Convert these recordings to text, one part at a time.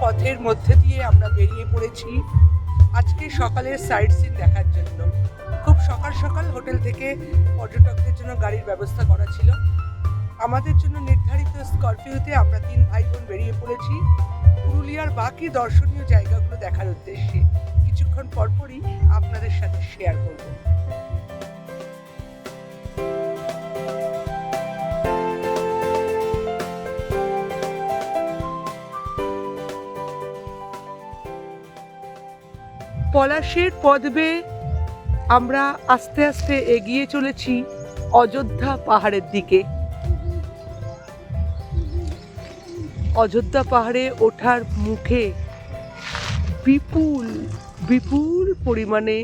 পথের মধ্যে দিয়ে আমরা বেরিয়ে পড়েছি আজকে সকালের সাইট সিন দেখার জন্য। খুব সকাল সকাল হোটেল থেকে পর্যটকদের জন্য গাড়ির ব্যবস্থা করা ছিল। আমাদের জন্য নির্ধারিত স্করপিওতে আমরা 3 ভাই বোন বেরিয়ে পড়েছি পুরুলিয়ার বাকি দর্শনীয় জায়গাগুলো দেখার উদ্দেশ্যে। কিছুক্ষণ পরপরই আপনাদের সাথে শেয়ার করব। পলাশের পথ বেয়ে আমরা আস্তে আস্তে এগিয়ে চলেছি অযোধ্যা পাহাড়ের দিকে। অযোধ্যা পাহাড়ে ওঠার মুখে বিপুল বিপুল পরিমাণে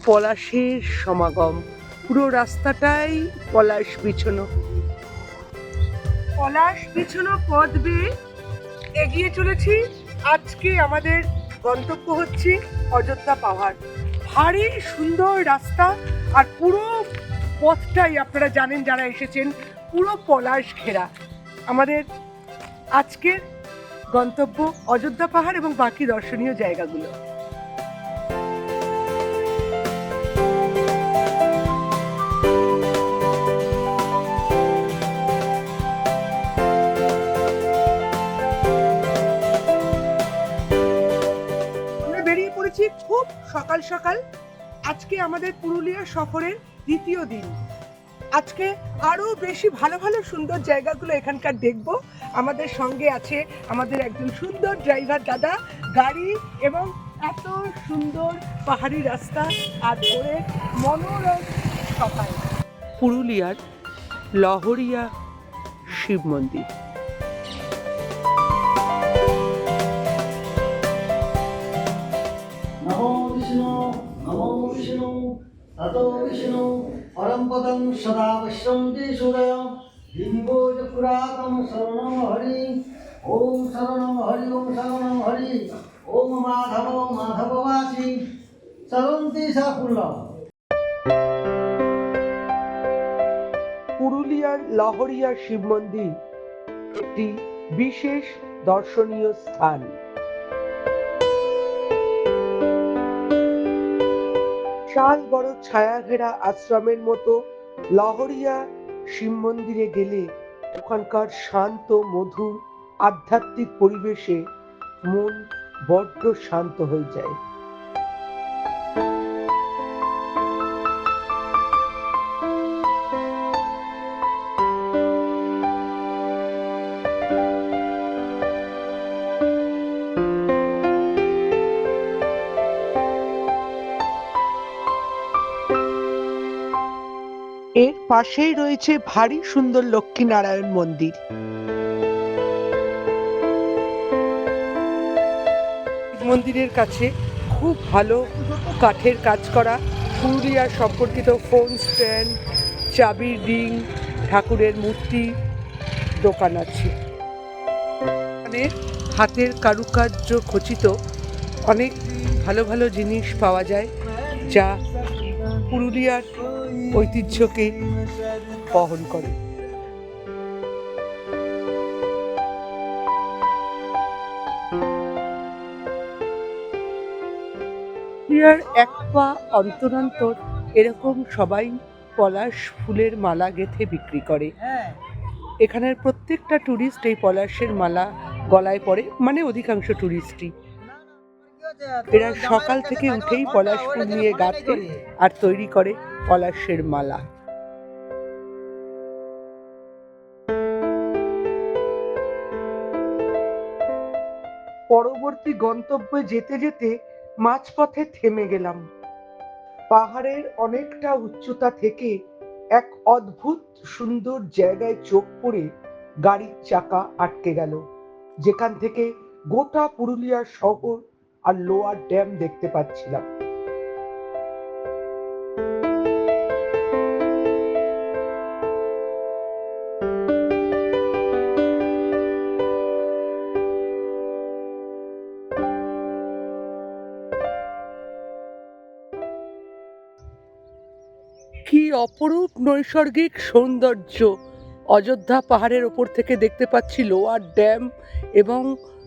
পলাশের সমাগম। পুরো রাস্তাটাই পলাশ বিছানো। পলাশ বিছানো পথ বেয়ে এগিয়ে চলেছি। আজকে আমাদের গন্তব্য হচ্ছে অযোধ্যা পাহাড়। ভারী সুন্দর রাস্তা, আর পুরো পথটাই আপনারা জানেন যারা এসেছেন পুরো পলাশ ঘেরা। আমাদের আজকের গন্তব্য অযোধ্যা পাহাড় এবং বাকি দর্শনীয় জায়গাগুলো। খুব সকাল সকাল আজকে আমাদের পুরুলিয়া সফরের দ্বিতীয় দিন। আজকে আরো বেশি ভালো ভালো সুন্দর জায়গাগুলো এখানকার দেখব। আমাদের সঙ্গে আছে আমাদের একজন সুন্দর ড্রাইভার দাদা, গাড়ি এবং এত সুন্দর পাহাড়ি রাস্তা আর ধরে মনোরম সকাল। পুরুলিয়ার লহরিয়া শিব মন্দির। ततो विष्णु परम पदं सदा पश्यन्ति सूरय दिव्योजपुरातं शरणं हरि ओम शरणं हरि ओम शरणं हरि ओम माधव माधववासी चरन्ति साकुल्ल। পুরুলিয়ার লহরিয়া শিব মন্দির একটি বিশেষ দর্শনীয় স্থান। শাল বড় ছায়া ঘেরা আশ্রমের মতো লহরিয়া শিব মন্দিরে গেলে ওখানকার শান্ত মধুর আধ্যাত্মিক পরিবেশে মন বড্ড শান্ত হয়ে যায়। এর পাশেই রয়েছে ভারী সুন্দর লক্ষ্মীনারায়ণ মন্দির। মন্দিরের কাছে খুব ভালো কাঠের কাজ করা পুরুলিয়ার সম্পর্কিত ফোন স্ট্যান্ড, চাবির রিং, ঠাকুরের মূর্তি দোকান আছে। এখানে হাতের কারুকার্য খচিত অনেক ভালো ভালো জিনিস পাওয়া যায় যা পুরুলিয়ার ঐতিহ্যকে বহন করে। পুরুলিয়ার এক পা অন্তর অন্তর এরকম সবাই পলাশ ফুলের মালা গেঁথে বিক্রি করে। এখানের প্রত্যেকটা টুরিস্ট এই পলাশের মালা গলায় পরে, মানে অধিকাংশ টুরিস্টই। এরা সকাল থেকে উঠেই পলাশ ফুল নিয়ে গাঁথে আর তৈরি করে পলাশের মালা। পরবর্তী গন্তব্যে যেতে যেতে মাঝপথে থেমে গেলাম। পাহাড়ের অনেকটা উচ্চতা থেকে এক অদ্ভুত সুন্দর জায়গায় চোখ পড়ে গাড়ির চাকা আটকে গেল, যেখান থেকে গোটা পুরুলিয়া শহর আর লোয়ার ড্যাম দেখতে পাচ্ছিলাম। কি অপরূপ নৈসর্গিক সৌন্দর্য! অযোধ্যা পাহাড়ের ওপর থেকে দেখতে পাচ্ছি লোয়ার ড্যাম এবং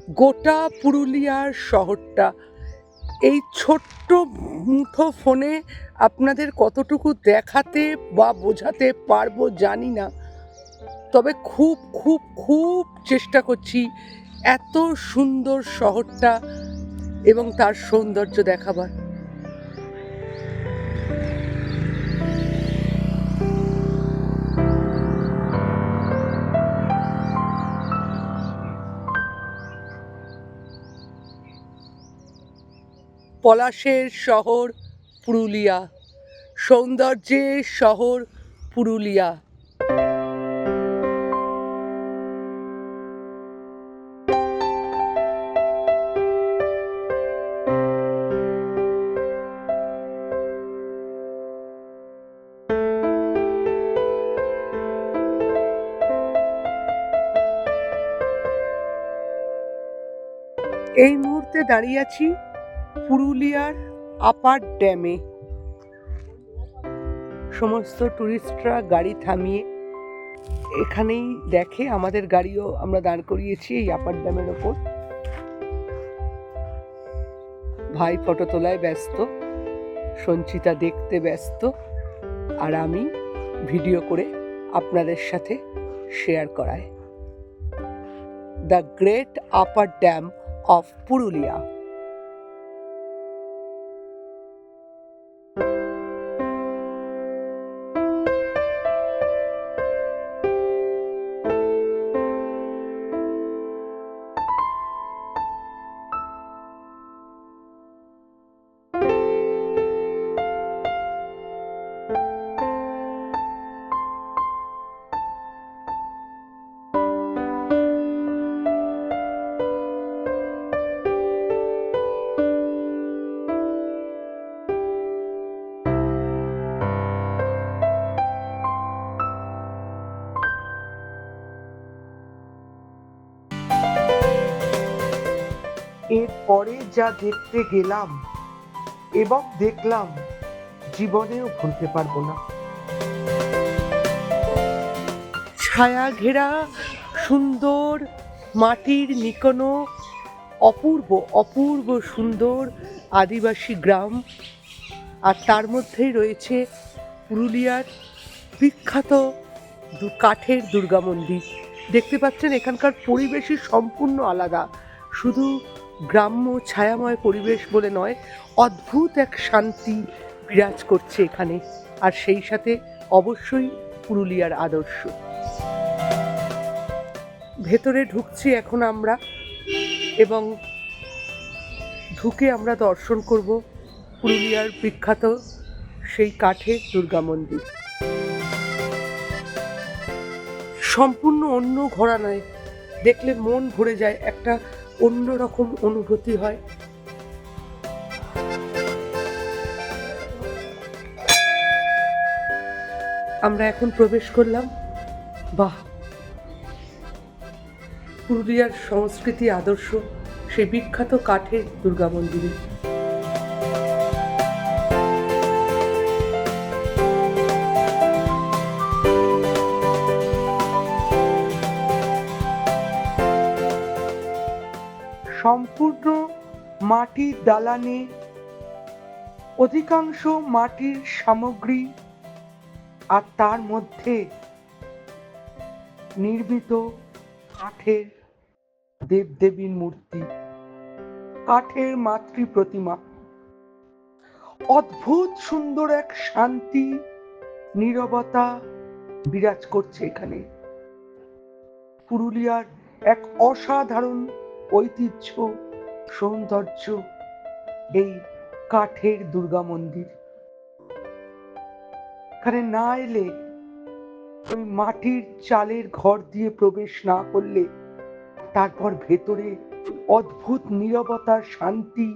গোটা পুরুলিয়ার শহরটা এই ছোট্ট মুঠো ফোনে আপনাদের কতটুকু দেখাতে বা বোঝাতে পারবো জানি না, তবে খুব খুব খুব চেষ্টা করছি এত সুন্দর শহরটা এবং তার সৌন্দর্য দেখাবার। পলাশের শহর পুরুলিয়া, সৌন্দর্যের শহর পুরুলিয়া। এই মুহূর্তে দাঁড়িয়ে আছি পুরুলিয়ার আপার ড্যামে। সমস্ত টুরিস্টরা গাড়ি থামিয়ে এখানেই দেখে, আমাদের গাড়িও আমরা দাঁড় করিয়েছি এই আপার ড্যামের ওপর। ভাই ফটো তোলায় ব্যস্ত, সঞ্চিতা দেখতে ব্যস্ত, আর আমি ভিডিও করে আপনাদের সাথে শেয়ার করায়। The great upper dam of Purulia. এরপরে যা দেখতে গেলাম এবং দেখলাম, জীবনেও ভুলতে পারবো না। ছায়া ঘেরা সুন্দর মাটির নিকোনো অপূর্ব অপূর্ব সুন্দর আদিবাসী গ্রাম, আর তার মধ্যেই রয়েছে পুরুলিয়ার বিখ্যাত কাঠের দুর্গা মন্দির। দেখতে পাচ্ছেন এখানকার পরিবেশই সম্পূর্ণ আলাদা, শুধু গ্রাম্য ছায়াময় পরিবেশ বলে নয়, অদ্ভুত এক শান্তি বিরাজ করছে এখানে, আর সেই সাথে অবশ্যই পুরুলিয়ার আদর্শ। ভেতরে ঢুকছি এখন আমরা, এবং ঢুকে আমরা দর্শন করব পুরুলিয়ার বিখ্যাত সেই কাঠের দুর্গা মন্দির। সম্পূর্ণ অন্য ঘরানায়, দেখলে মন ভরে যায়, একটা অন্যরকম অনুভূতি হয়। আমরা এখন প্রবেশ করলাম। বাহ, পুরুলিয়ার সংস্কৃতি আদর্শ সেই বিখ্যাত কাঠের দুর্গা মন্দিরে। সম্পূর্ণ মাটির দালানে, অধিকাংশ মাটির সামগ্রী, আর তার মধ্যে নির্মিত কাঠের দেবদেবীর মূর্তি, কাঠের মাতৃ প্রতিমা। অদ্ভুত সুন্দর এক শান্তি, নীরবতা বিরাজ করছে এখানে। পুরুলিয়ার এক অসাধারণ ঐতিহ্য, সৌন্দর্য এই কাঠের দুর্গা মন্দির। এখানে না এলে, ওই মাটির চালের ঘর দিয়ে প্রবেশ না করলে, তারপর ভেতরে অদ্ভুত নীরবতা, শান্তি,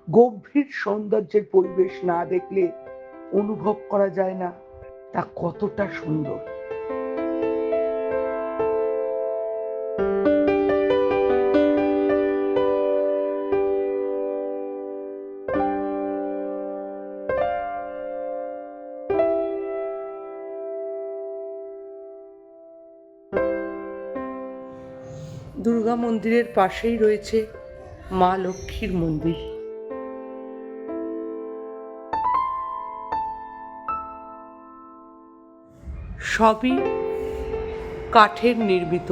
গম্ভীর সৌন্দর্যের পরিবেশ না দেখলে অনুভব করা যায় না তা কতটা সুন্দর। দুর্গা মন্দিরের পাশেই রয়েছে মা লক্ষ্মীর মন্দির। সবই কাঠের নির্মিত।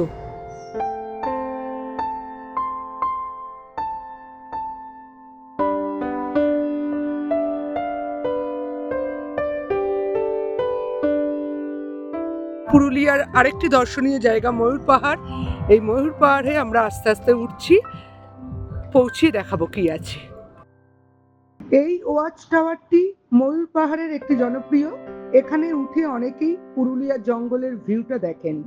পুরুলিয়ার আরেকটি দর্শনীয় জায়গা ময়ূর পাহাড়। এই ময়ূর পাহাড়ে আমরা আস্তে আস্তে উঠছি, পৌঁছিয়ে দেখাবো কি আছে। এই ওয়াচ টাওয়ারটি ময়ূর পাহাড়ের একটি জনপ্রিয়। এখানে উঠে অনেকেই পুরুলিয়ার জঙ্গলের ভিউটা দেখেন।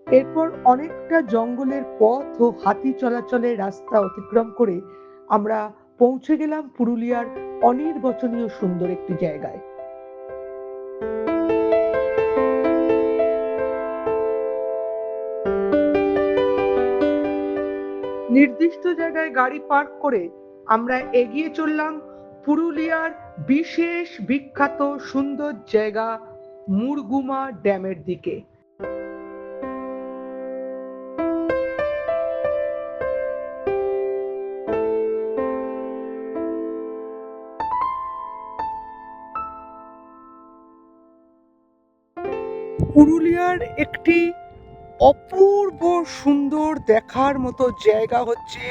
এরপর অনেকটা জঙ্গলের পথ ও হাতি চলাচলের রাস্তা অতিক্রম করে আমরা পৌঁছে গেলাম পুরুলিয়ার অনির্বচনীয় সুন্দর একটি জায়গায়। নির্দিষ্ট জায়গায় গাড়ি পার্ক করে আমরা এগিয়ে চললাম পুরুলিয়ার বিশেষ বিখ্যাত সুন্দর জায়গা মুরগুমা ড্যামের দিকে। পুরুলিয়ার একটি অপূর্ব সুন্দর দেখার মতো জায়গা হচ্ছে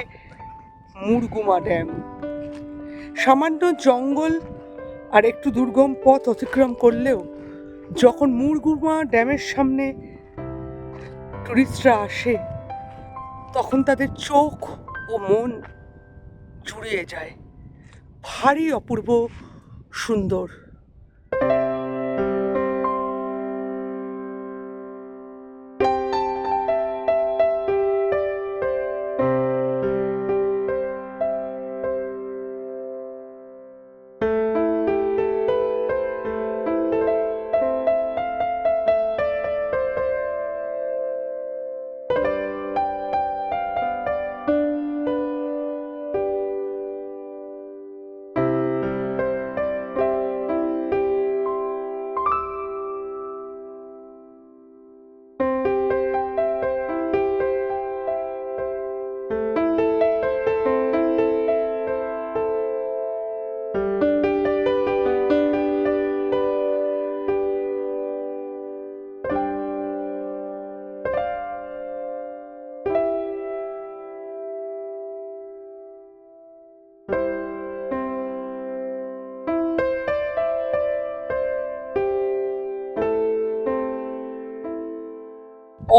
মুরগুমা ড্যাম। সামান্য জঙ্গল আর একটু দুর্গম পথ অতিক্রম করলেও যখন মুরগুমা ড্যামের সামনে টুরিস্টরা আসে তখন তাদের চোখ ও মন জুড়িয়ে যায়। ভারী অপূর্ব সুন্দর।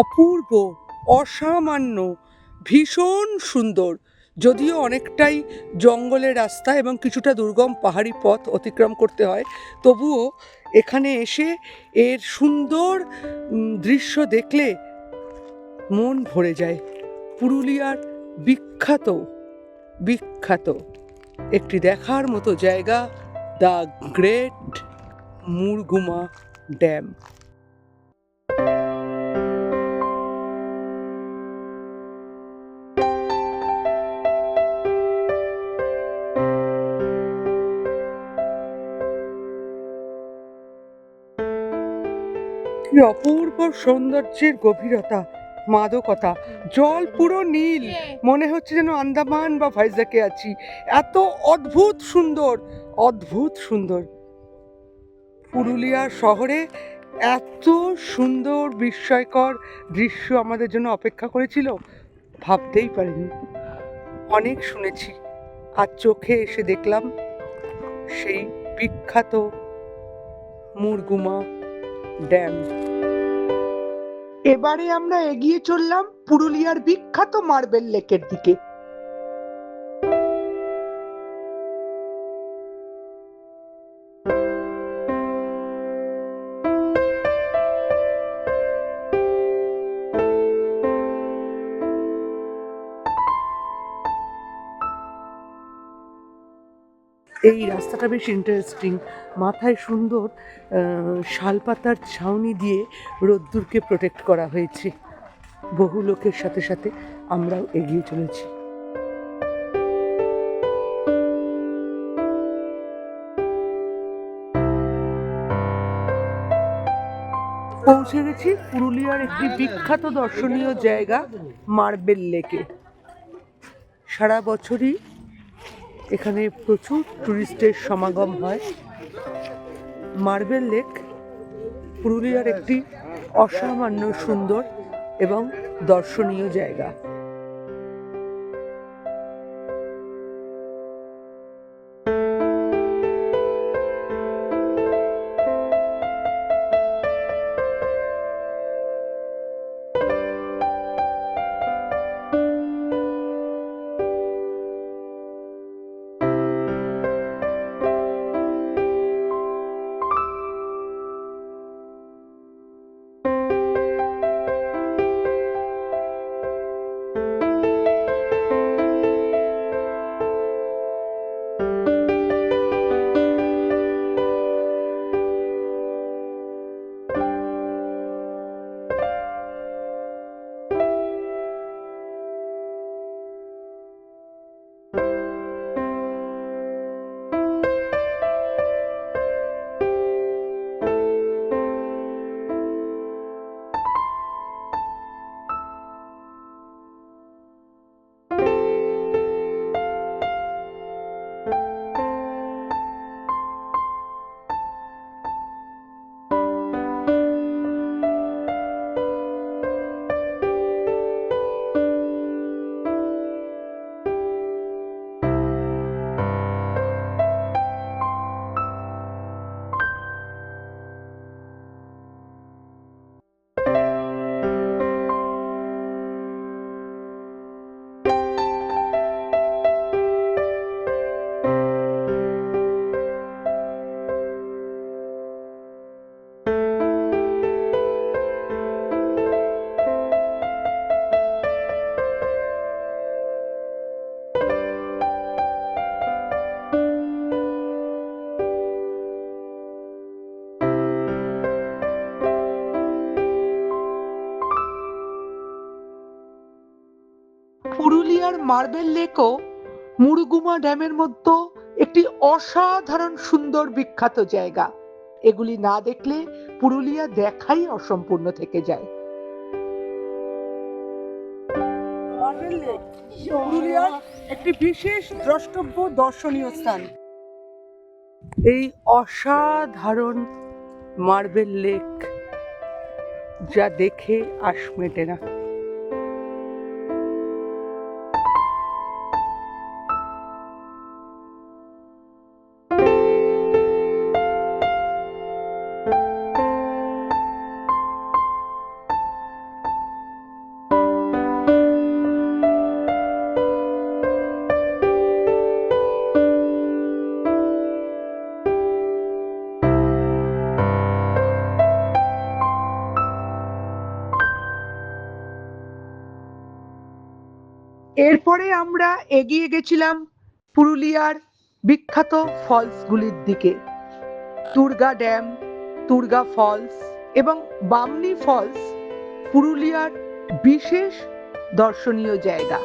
অপূর্ব, অসামান্য, ভীষণ সুন্দর। যদিও অনেকটাই জঙ্গলের রাস্তা এবং কিছুটা দুর্গম পাহাড়ি পথ অতিক্রম করতে হয়, তবুও এখানে এসে এর সুন্দর দৃশ্য দেখলে মন ভরে যায়। পুরুলিয়ার বিখ্যাত বিখ্যাত একটি দেখার মতো জায়গা দ্য গ্রেট মুরগুমা ড্যাম। কি অপূর্ব সৌন্দর্যের গভীরতা, মাদকতা। জল পুরো নীল, মনে হচ্ছে যেন আন্দামান বা ভাইজাকে আছি। এত অদ্ভুত সুন্দর, অদ্ভুত সুন্দর। পুরুলিয়া শহরে এত সুন্দর বিস্ময়কর দৃশ্য আমাদের জন্য অপেক্ষা করেছিল ভাবতেই পারিনি। অনেক শুনেছি, আর চোখে এসে দেখলাম সেই বিখ্যাত মুরগুমা ড্যাম। এবারে আমরা এগিয়ে চললাম পুরুলিয়ার বিখ্যাত মার্বেল লেকের দিকে। এই রাস্তাটা বেশ ইন্টারেস্টিং, মাথায় সুন্দর শালপাতার ছাউনি দিয়ে রোদ্দুরকে প্রোটেক্ট করা হয়েছে। বহু লোকের সাথে সাথে আমরাও এগিয়ে চলেছি। পৌঁছে গেছি পুরুলিয়ার একটি বিখ্যাত দর্শনীয় জায়গা মার্বেল লেকে। সারা বছরই এখানে প্রচুর টুরিস্টের সমাগম হয়। মার্বেল লেক পুরুলিয়ার একটি অসামান্য সুন্দর এবং দর্শনীয় জায়গা। পুরুলিয়ার মার্বেল লেকও মুরুগুমা ড্যামের মতো একটি অসাধারণ সুন্দর বিখ্যাত জায়গা। এগুলি না দেখলে পুরুলিয়া দেখাই অসম্পূর্ণ থেকে যায়। মার্বেল লেক পুরুলিয়ার একটি বিশেষ দ্রষ্টব্য দর্শনীয় স্থান। এই অসাধারণ মার্বেল লেক যা দেখে আশ মেটে না। এরপরে আমরা এগিয়ে গেছিলাম পুরুলিয়ার বিখ্যাত ফলসগুলির দিকে। তুর্গা ড্যাম, তুর্গা ফলস এবং বামনি ফলস পুরুলিয়ার বিশেষ দর্শনীয় জায়গা।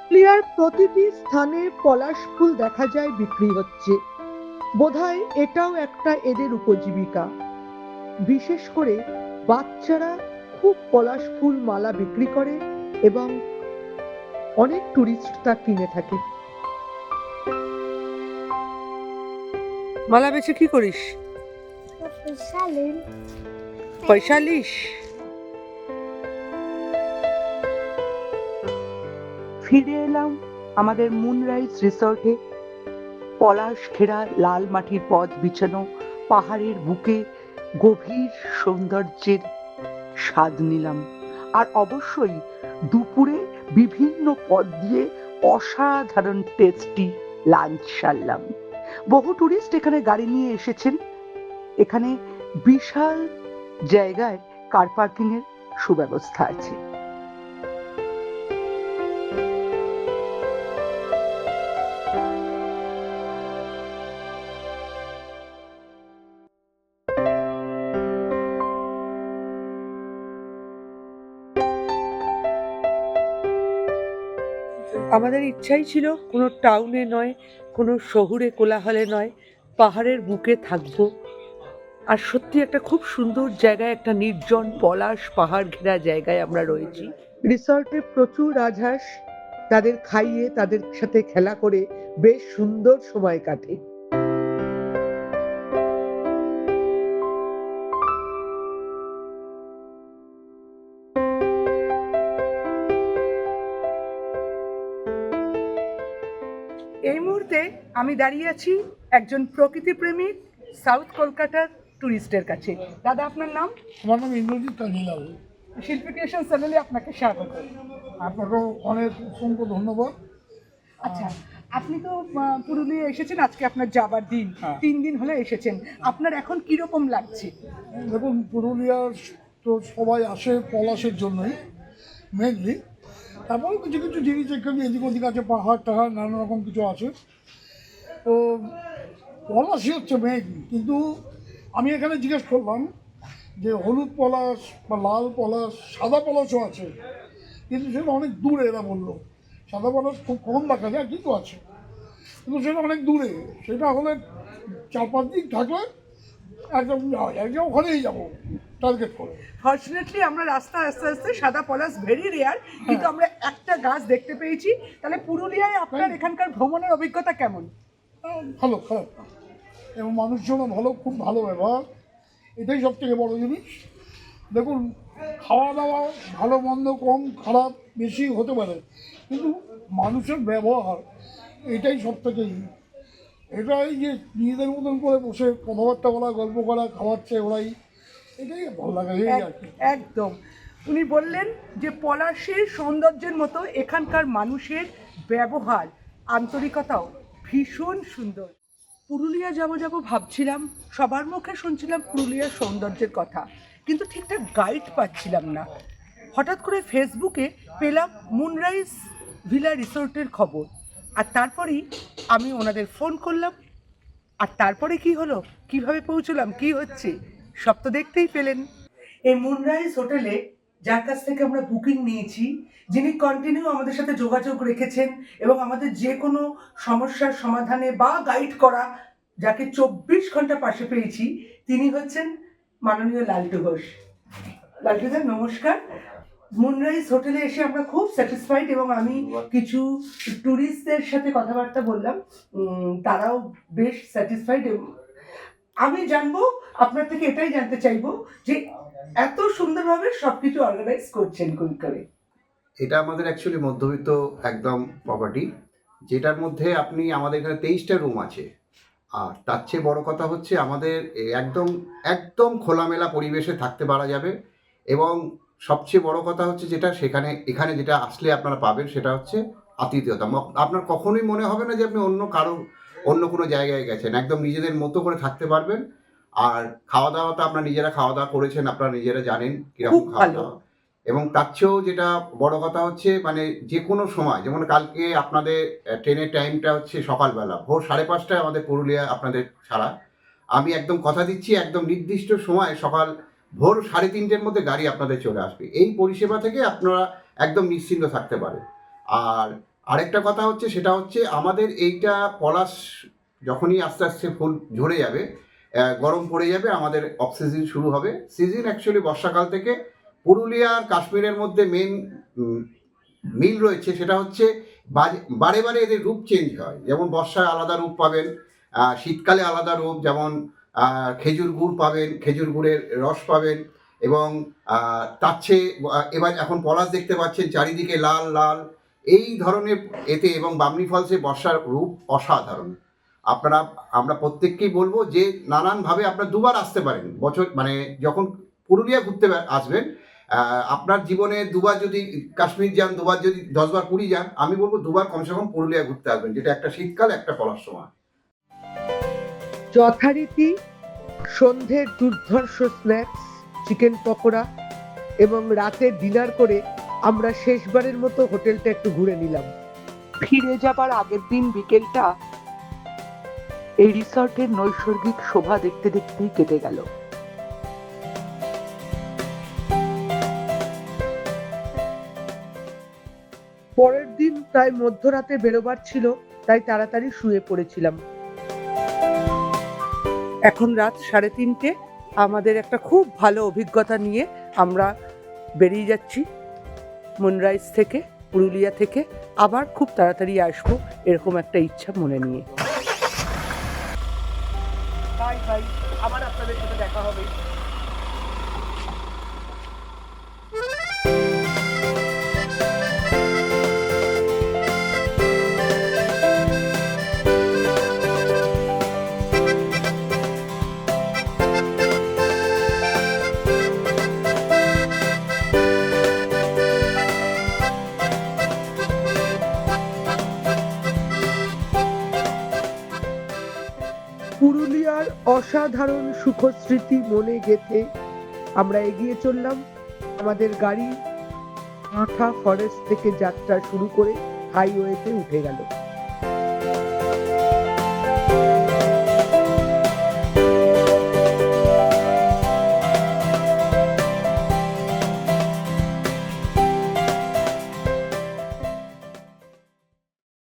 পুরুলিয়ার প্রতিটি স্থানে পলাশ ফুল দেখা যায় বিক্রি হচ্ছে। বোধহয় এটাও একটা এদের উপজীবিকা। বিশেষ করে বাচ্চারা খুব পলাশ ফুল মালা বিক্রি করে এবং অনেক টুরিস্ট তা কিনে থাকে। মালা বেচে কি করিস? পয়সা লিস? ফিরে এলাম আমাদের মুনরাইজ রিসর্টে। পলাশ ঘেরা লাল মাটির পথ বিছানো পাহাড়ের বুকে গভীর সৌন্দর্যের স্বাদ নিলাম। আর অবশ্যই দুপুরে বিভিন্ন পদ দিয়ে অসাধারণ টেস্টি লাঞ্চ সারলাম। বহু টুরিস্ট এখানে গাড়ি নিয়ে এসেছেন। এখানে বিশাল জায়গায় কার পার্কিং এর সুব্যবস্থা আছে। আমাদের ইচ্ছাই ছিল কোনো টাউনে নয়, কোনো শহুরে কোলাহলে নয়, পাহাড়ের বুকে থাকবো। আর সত্যি একটা খুব সুন্দর জায়গায়, একটা নির্জন পলাশ পাহাড় ঘেরা জায়গায় আমরা রয়েছি। রিসর্টে প্রচুর রাজহাঁস, তাদের খাইয়ে তাদের সাথে খেলা করে বেশ সুন্দর সময় কাটে। এই মুহূর্তে আমি দাঁড়িয়ে আছি একজন প্রকৃতিপ্রেমী সাউথ কলকাতার টুরিস্টের কাছে। দাদা, আপনার নাম? আমার নাম ইন্দ্রজিৎ কাঞ্জিলাল। শিল্পী ক্রিয়েশন চ্যানেলে আপনাকে স্বাগত। আপনাকেও অনেক অসংখ্য ধন্যবাদ। আচ্ছা, আপনি তো পুরুলিয়া এসেছেন, আজকে আপনার যাবার দিন। হ্যাঁ। 3 দিন হলে এসেছেন, আপনার এখন কিরকম লাগছে? দেখুন, পুরুলিয়ার তো সবাই আসে পলাশের জন্যই মেনলি, তারপরেও কিছু কিছু জিনিস এখানে এদিক ওদিক আছে, পাহাড় টাহাড় নানা রকম কিছু আছে। তো পলাশই হচ্ছে মেন। কিন্তু আমি এখানে জিজ্ঞেস করলাম যে হলুদ পলাশ বা লাল পলাশ, সাদা পলাশও আছে, কিন্তু সেটা অনেক দূরে। এরা বললো সাদা পলাশ খুব কম দেখা যায়, কিন্তু আছে, কিন্তু সেটা অনেক দূরে। সেটা হলে 4-5 দিন থাকলে একদম যাওয়া যায়, একদম ওখানেই যাবো টার্গেট করে। ফর্চুনেটলি আমরা রাস্তায় আস্তে আস্তে সাদা পলাশ ভেরি রেয়ার, কিন্তু আমরা একটা গাছ দেখতে পেয়েছি। তাহলে পুরুলিয়ায় আপনার এখানকার ভ্রমণের অভিজ্ঞতা কেমন? ভালো, খারাপ না। এবং মানুষজনও ভালো, খুব ভালো ব্যবহার, এটাই সব থেকে বড়ো জিনিস। দেখুন, খাওয়া দাওয়া ভালো মন্দ কম খারাপ বেশি হতে পারে, কিন্তু মানুষের ব্যবহার এটাই সব থেকে এটাই যে নিজেদের মতন করে বসে কথাবার্তা বলা, গল্প করা, খাওয়াচ্ছে ওরাই, এটাই ভালো লাগে এই আর কি। একদম। উনি বললেন যে পলাশের সৌন্দর্যের মতো এখানকার মানুষের ব্যবহার, আন্তরিকতাও ভীষণ সুন্দর। পুরুলিয়া যাবো যাবো ভাবছিলাম, সবার মুখে শুনছিলাম পুরুলিয়ার সৌন্দর্যের কথা, কিন্তু ঠিকঠাক গাইড পাচ্ছিলাম না। হঠাৎ করে ফেসবুকে পেলাম মুনরাইজ ভিলা রিসোর্টের খবর, আর তারপরেই আমি ওনাদের ফোন করলাম। আর তারপরে কি হলো, কিভাবে পৌঁছলাম, কি হচ্ছে, সব তো দেখতেই পেলেন। এই মুনরাইজ হোটেলে যার কাছ থেকে আমরা বুকিং নিয়েছি, যিনি কন্টিনিউ আমাদের সাথে যোগাযোগ রেখেছেন এবং আমাদের যে কোনো সমস্যার সমাধানে বা গাইড করা, যাকে 24 ঘন্টা পাশে পেয়েছি, তিনি হচ্ছেন মাননীয় লালটু ঘোষ। লালটুদা, নমস্কার। মুনরাইজ হোটেলে এসে আমরা খুব স্যাটিসফাইড, এবং আমি কিছু ট্যুরিস্টদের সাথে কথাবার্তা বললাম, তারাও বেশ স্যাটিসফাইড। আমি জানবো আপনার থেকে, এটাই জানতে চাইবো যে এত সুন্দরভাবে সবকিছু অর্গানাইজ করছেন কোন করে। এটা আমাদের অ্যাকচুয়ালি মধ্যবিত্ত একদম প্রপার্টি, যেটার মধ্যে আপনি আমাদের এখানে 23টা রুম আছে। আর তার চেয়ে বড় কথা হচ্ছে আমাদের একদম একদম খোলামেলা পরিবেশে থাকতে পারা যাবে। এবং সবচেয়ে বড় কথা হচ্ছে যেটা এখানে যেটা আসলে আপনারা পাবেন সেটা হচ্ছে আতিথেয়তা। আপনার কখনোই মনে হবে না যে আপনি অন্য কোনো জায়গায় গেছেন, একদম নিজেদের মতো করে থাকতে পারবেন। আর খাওয়া দাওয়াটা আপনারা নিজেরা খাওয়া দাওয়া করেছেন, আপনারা নিজেরা জানেন কিরকম খাওয়া দাওয়া। এবং তার চেয়েও যেটা বড় কথা হচ্ছে মানে যে কোনো সময়, যেমন কালকে আপনাদের ট্রেনের টাইমটা হচ্ছে সকালবেলা ভোর 5:30টায় আমাদের পুরুলিয়া আপনাদের ছাড়া। আমি একদম কথা দিচ্ছি, একদম নির্দিষ্ট সময় সকাল ভোর 3:30টার মধ্যে গাড়ি আপনাদের চলে আসবে। এই পরিষেবা থেকে আপনারা একদম নিশ্চিন্ত থাকতে পারেন। আর আরেকটা কথা হচ্ছে সেটা হচ্ছে আমাদের এইটা পলাশ যখনই আস্তে আস্তে ফুল ঝরে যাবে, গরম পড়ে যাবে, আমাদের অফ সিজন শুরু হবে। সিজন অ্যাকচুয়ালি বর্ষাকাল থেকে। পুরুলিয়া আর কাশ্মীরের মধ্যে মেন মিল রয়েছে, সেটা হচ্ছে বারে বারে এদের রূপ চেঞ্জ হয়। যেমন বর্ষায় আলাদা রূপ পাবেন, শীতকালে আলাদা রূপ, যেমন খেজুর গুড় পাবেন, খেজুর গুড়ের রস পাবেন। এবং তার চেয়ে এবার এখন পলাশ দেখতে পাচ্ছেন চারিদিকে লাল লাল, এই ধরনের এতে। এবং বামনি ফলসে বর্ষার রূপ অসাধারণ। আমরা প্রত্যেককেই বলবো যে নানানভাবে আপনারা দুবার আসতে পারেন বছর, মানে যখন পুরুলিয়া ঘুরতে আসবেন আপনার জীবনে দুবার যদি কাশ্মীর যান, দুবার যদি 10 বার পুরী যান, আমি বলবো দুবার কমসে কম পুরুলিয়া ঘুরতে আসবেন, যেটা একটা শীতকাল একটা পলার সময়। যথারীতি সন্ধ্যের দুর্ধর্ষ স্ন্যাক্স, চিকেন পকোড়া এবং রাতে ডিনার করে আমরা শেষবারের মতো হোটেলটা একটু ঘুরে নিলাম। ফিরে যাবার আগের দিন বিকেলটা এই রিসর্টের নৈসর্গিক শোভা দেখতে দেখতেই কেটে গেল। পরের দিন প্রায় মধ্যরাতে বেরোবার ছিল, তাই তাড়াতাড়ি শুয়ে পড়েছিলাম। এখন রাত 3:30। আমাদের একটা খুব ভালো অভিজ্ঞতা নিয়ে আমরা বেরিয়ে যাচ্ছি মুনরাইজ থেকে, পুরুলিয়া থেকে। আবার খুব তাড়াতাড়ি আসবো এরকম একটা ইচ্ছা মনে নিয়ে। বাই বাই, আবার আপনাদের সাথে দেখা হবে। পুরুলিয়ার অসাধারণ সুখস্মৃতি মনে গেঁথে আমরা এগিয়ে চললাম। আমাদের গাড়ি মাঠা ফরেস্ট থেকে যাত্রা শুরু করে হাইওয়েতে উঠে গেল।